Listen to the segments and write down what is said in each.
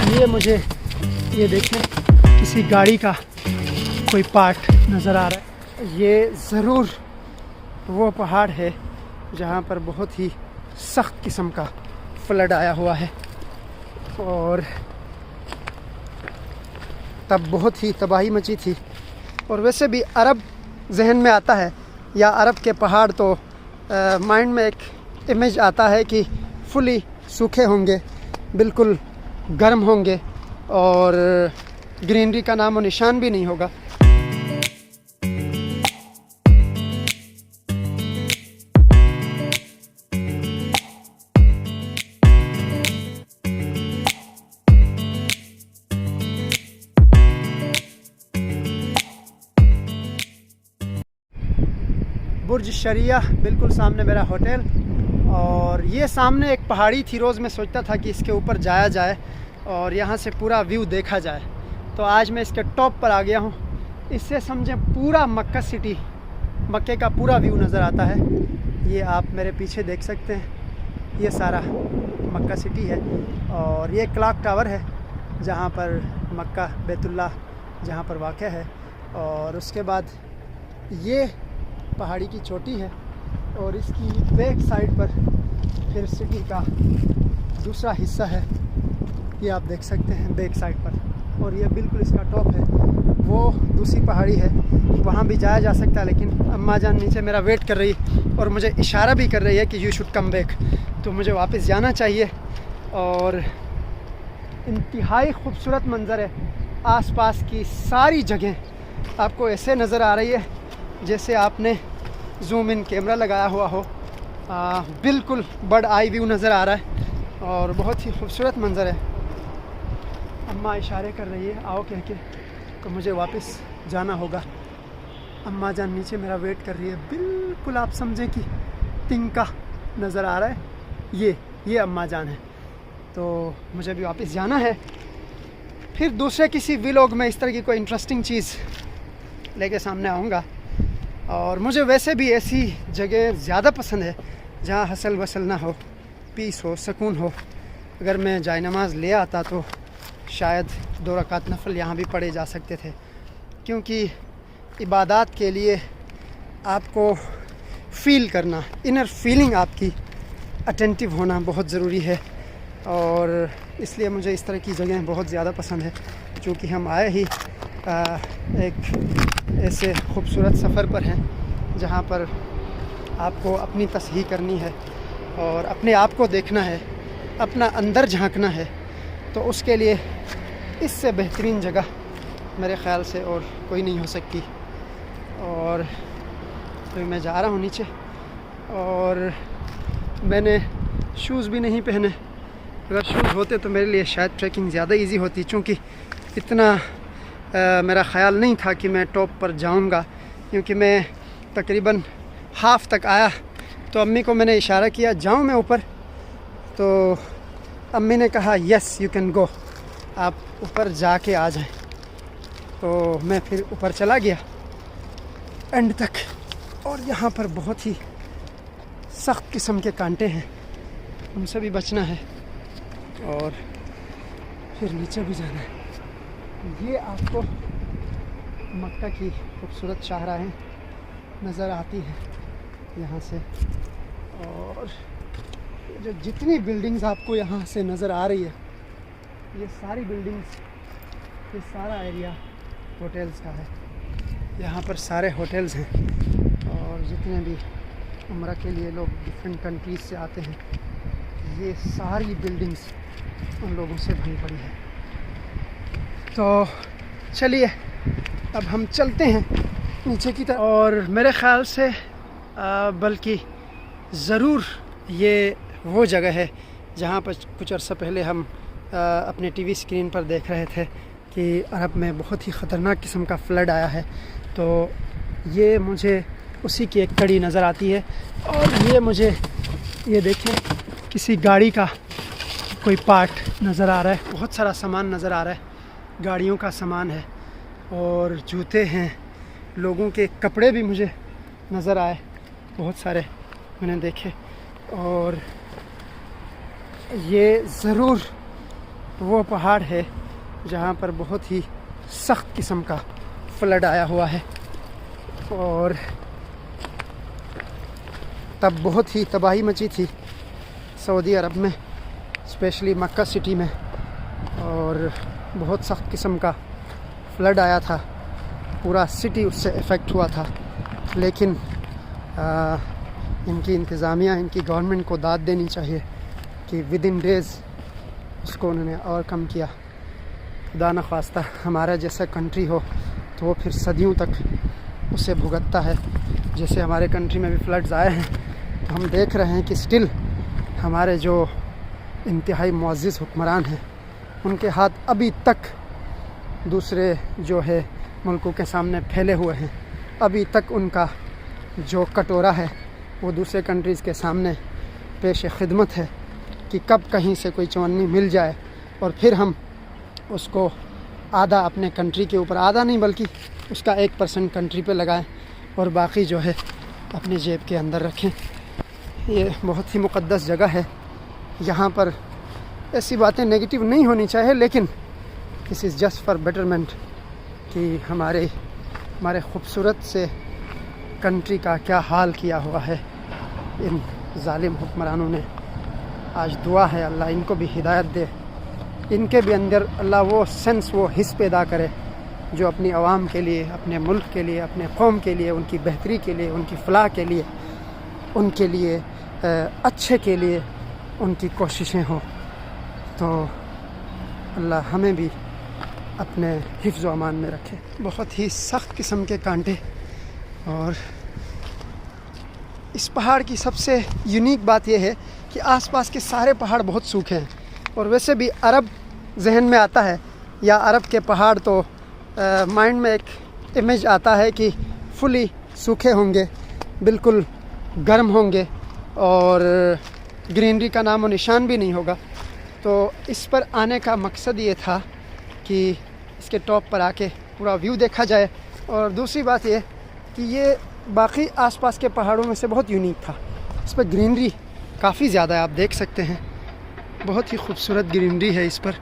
ये मुझे ये देखें किसी गाड़ी का कोई पार्ट नज़र आ रहा है। ये ज़रूर वो पहाड़ है जहाँ पर बहुत ही सख्त किस्म का फ्लड आया हुआ है और तब बहुत ही तबाही मची थी। और वैसे भी अरब जहन में आता है या अरब के पहाड़ तो माइंड में एक इमेज आता है कि फुली सूखे होंगे, बिल्कुल गर्म होंगे और ग्रीनरी का नामो निशान भी नहीं होगा। बुर्ज शरिया बिल्कुल सामने मेरा होटल, और ये सामने एक पहाड़ी थी। रोज़ मैं सोचता था कि इसके ऊपर जाया जाए और यहाँ से पूरा व्यू देखा जाए, तो आज मैं इसके टॉप पर आ गया हूँ। इससे समझें पूरा मक्का सिटी, मक्के का पूरा व्यू नज़र आता है। ये आप मेरे पीछे देख सकते हैं, ये सारा मक्का सिटी है और ये क्लॉक टावर है जहाँ पर मक्का बैतुल्लाह जहाँ पर वाक़या है। और उसके बाद ये पहाड़ी की चोटी है और इसकी बैक साइड पर फिर सिटी का दूसरा हिस्सा है, ये आप देख सकते हैं बैक साइड पर। और ये बिल्कुल इसका टॉप है, वो दूसरी पहाड़ी है, वहाँ भी जाया जा सकता है। लेकिन अम्मा जान नीचे मेरा वेट कर रही और मुझे इशारा भी कर रही है कि यू शुड कम बैक, तो मुझे वापस जाना चाहिए। और इंतहाई खूबसूरत मंज़र है, आसपास की सारी जगह आपको ऐसे नज़र आ रही है जैसे आपने जूम इन कैमरा लगाया हुआ हो। बिल्कुल बर्ड आई व्यू नज़र आ रहा है और बहुत ही खूबसूरत मंज़र है। अम्मा इशारे कर रही है आओ कह के, तो मुझे वापस जाना होगा। अम्मा जान नीचे मेरा वेट कर रही है, बिल्कुल आप समझें कि तिनका नज़र आ रहा है, ये अम्मा जान है। तो मुझे भी वापस जाना है, फिर दूसरे किसी व्लॉग में इस तरह की कोई इंटरेस्टिंग चीज़ लेके सामने आऊँगा। और मुझे वैसे भी ऐसी जगह ज़्यादा पसंद है जहाँ हसल वसल ना हो, पीस हो, सुकून हो। अगर मैं जाए नमाज ले आता तो शायद 2 रकात नफल यहाँ भी पढ़े जा सकते थे, क्योंकि इबादत के लिए आपको फ़ील करना, इनर फीलिंग आपकी अटेंटिव होना बहुत ज़रूरी है। और इसलिए मुझे इस तरह की जगह बहुत ज़्यादा पसंद है। चूँकि हम आए ही एक ऐसे खूबसूरत सफ़र पर हैं जहाँ पर आपको अपनी तस्हीह करनी है और अपने आप को देखना है, अपना अंदर झांकना है, तो उसके लिए इससे बेहतरीन जगह मेरे ख़्याल से और कोई नहीं हो सकती। और तो मैं जा रहा हूँ नीचे और मैंने शूज़ भी नहीं पहने। अगर शूज़ होते तो मेरे लिए शायद ट्रैकिंग ज़्यादा इजी होती, चूँकि इतना मेरा ख़्याल नहीं था कि मैं टॉप पर जाऊंगा, क्योंकि मैं तकरीबन हाफ़ तक आया तो अम्मी को मैंने इशारा किया जाऊं मैं ऊपर, तो अम्मी ने कहा यस यू कैन गो, आप ऊपर जाके आ जाएं। तो मैं फिर ऊपर चला गया एंड तक, और यहाँ पर बहुत ही सख्त किस्म के कांटे हैं, उनसे भी बचना है और फिर नीचे भी जाना है। ये आपको मक्का की खूबसूरत शाहराहें नज़र आती है यहाँ से, और जो जितनी बिल्डिंग्स आपको यहाँ से नज़र आ रही है, ये सारी बिल्डिंग्स, ये सारा एरिया होटल्स का है। यहाँ पर सारे होटल्स हैं और जितने भी उम्रा के लिए लोग डिफरेंट कंट्रीज़ से आते हैं, ये सारी बिल्डिंग्स उन लोगों से भरी पड़ी है। तो चलिए अब हम चलते हैं नीचे की तरफ। और मेरे ख़्याल से बल्कि ज़रूर ये वो जगह है जहाँ पर कुछ अर्सा पहले हम अपने टीवी स्क्रीन पर देख रहे थे कि अरब में बहुत ही ख़तरनाक किस्म का फ्लड आया है। तो ये मुझे उसी की एक कड़ी नज़र आती है। और ये मुझे ये देखें किसी गाड़ी का कोई पार्ट नज़र आ रहा है, बहुत सारा सामान नज़र आ रहा है, गाड़ियों का सामान है और जूते हैं, लोगों के कपड़े भी मुझे नज़र आए, बहुत सारे मैंने देखे। और ये ज़रूर वो पहाड़ है जहाँ पर बहुत ही सख्त किस्म का फ्लड आया हुआ है और तब बहुत ही तबाही मची थी सऊदी अरब में, स्पेशली मक्का सिटी में, और बहुत सख्त किस्म का फ्लड आया था। पूरा सिटी उससे इफ़ेक्ट हुआ था। लेकिन इनकी इंतज़ामिया, इनकी गवर्नमेंट को दाद देनी चाहिए कि विद इन डेज़ उसको उन्होंने ओवरकम किया। खुदा न ख्वास्ता हमारा जैसा कंट्री हो तो वो फिर सदियों तक उसे भुगतता है। जैसे हमारे कंट्री में भी फ्लड्स आए हैं तो हम देख रहे हैं कि स्टिल हमारे जो इंतहाई मुअज़्ज़िज़ हुक्मरान हैं उनके हाथ अभी तक दूसरे जो है मुल्कों के सामने फैले हुए हैं। अभी तक उनका जो कटोरा है वो दूसरे कंट्रीज़ के सामने पेश खिदमत है कि कब कहीं से कोई चवन्नी मिल जाए और फिर हम उसको आधा अपने कंट्री के ऊपर, आधा नहीं बल्कि उसका 1% कंट्री पे लगाएं और बाकी जो है अपनी जेब के अंदर रखें। ये बहुत ही मुक़द्दस जगह है। यहाँ पर ऐसी बातें नेगेटिव नहीं होनी चाहिए, लेकिन this is just for betterment कि हमारे खूबसूरत से कंट्री का क्या हाल किया हुआ है इन जालिम हुक्मरानों ने। आज दुआ है अल्लाह इनको भी हिदायत दे, इनके भी अंदर अल्लाह वो सेंस, वो हिस्स पैदा करे जो अपनी आवाम के लिए, अपने मुल्क के लिए, अपने कौम के लिए, उनकी बेहतरी के लिए, उनकी फलाह के लिए, उनके लिए अच्छे के लिए उनकी कोशिशें हों। तो अल्लाह हमें भी अपने हिफ्ज़ व अमान में रखे। बहुत ही सख्त किस्म के कांटे, और इस पहाड़ की सबसे यूनिक बात यह है कि आसपास के सारे पहाड़ बहुत सूखे हैं। और वैसे भी अरब जहन में आता है या अरब के पहाड़ तो माइंड में एक इमेज आता है कि फुली सूखे होंगे, बिल्कुल गर्म होंगे और ग्रीनरी का नामो निशान भी नहीं होगा। तो इस पर आने का मकसद ये था कि इसके टॉप पर आके पूरा व्यू देखा जाए। और दूसरी बात ये कि ये बाकी आसपास के पहाड़ों में से बहुत यूनिक था। इस पर ग्रीनरी काफ़ी ज़्यादा है, आप देख सकते हैं, बहुत ही खूबसूरत ग्रीनरी है इस पर।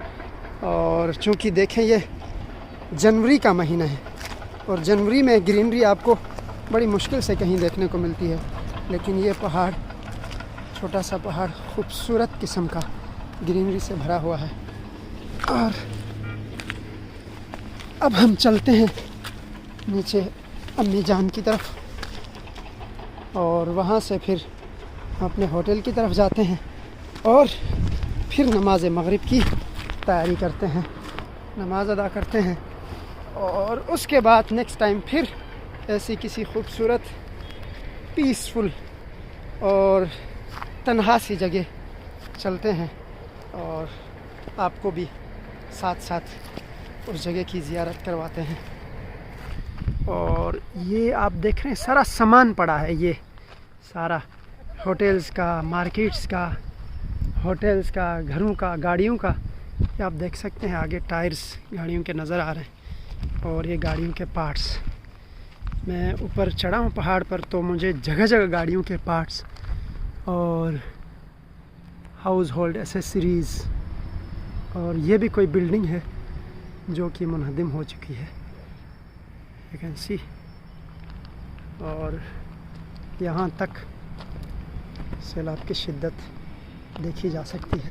और चूँकि देखें ये जनवरी का महीना है और जनवरी में ग्रीनरी आपको बड़ी मुश्किल से कहीं देखने को मिलती है, लेकिन ये पहाड़, छोटा सा पहाड़, खूबसूरत किस्म का ग्रीनरी से भरा हुआ है। और अब हम चलते हैं नीचे अम्मी जान की तरफ और वहाँ से फिर अपने होटल की तरफ जाते हैं और फिर नमाज मगरिब की तैयारी करते हैं, नमाज अदा करते हैं। और उसके बाद नेक्स्ट टाइम फिर ऐसी किसी खूबसूरत, पीसफुल और तन्हा सी जगह चलते हैं और आपको भी साथ साथ उस जगह की ज़ियारत करवाते हैं। और ये आप देख रहे हैं सारा सामान पड़ा है, ये सारा होटल्स का, मार्केट्स का, होटल्स का, घरों का, गाड़ियों का। ये आप देख सकते हैं आगे टायर्स गाड़ियों के नज़र आ रहे हैं और ये गाड़ियों के पार्ट्स। मैं ऊपर चढ़ा हूँ पहाड़ पर तो मुझे जगह जगह गाड़ियों के पार्ट्स और हाउस होल्ड एसेसरीज़, और ये भी कोई बिल्डिंग है जो कि मुनहदम हो चुकी है, यू कैन सी। और यहाँ तक सैलाब की शिद्दत देखी जा सकती है।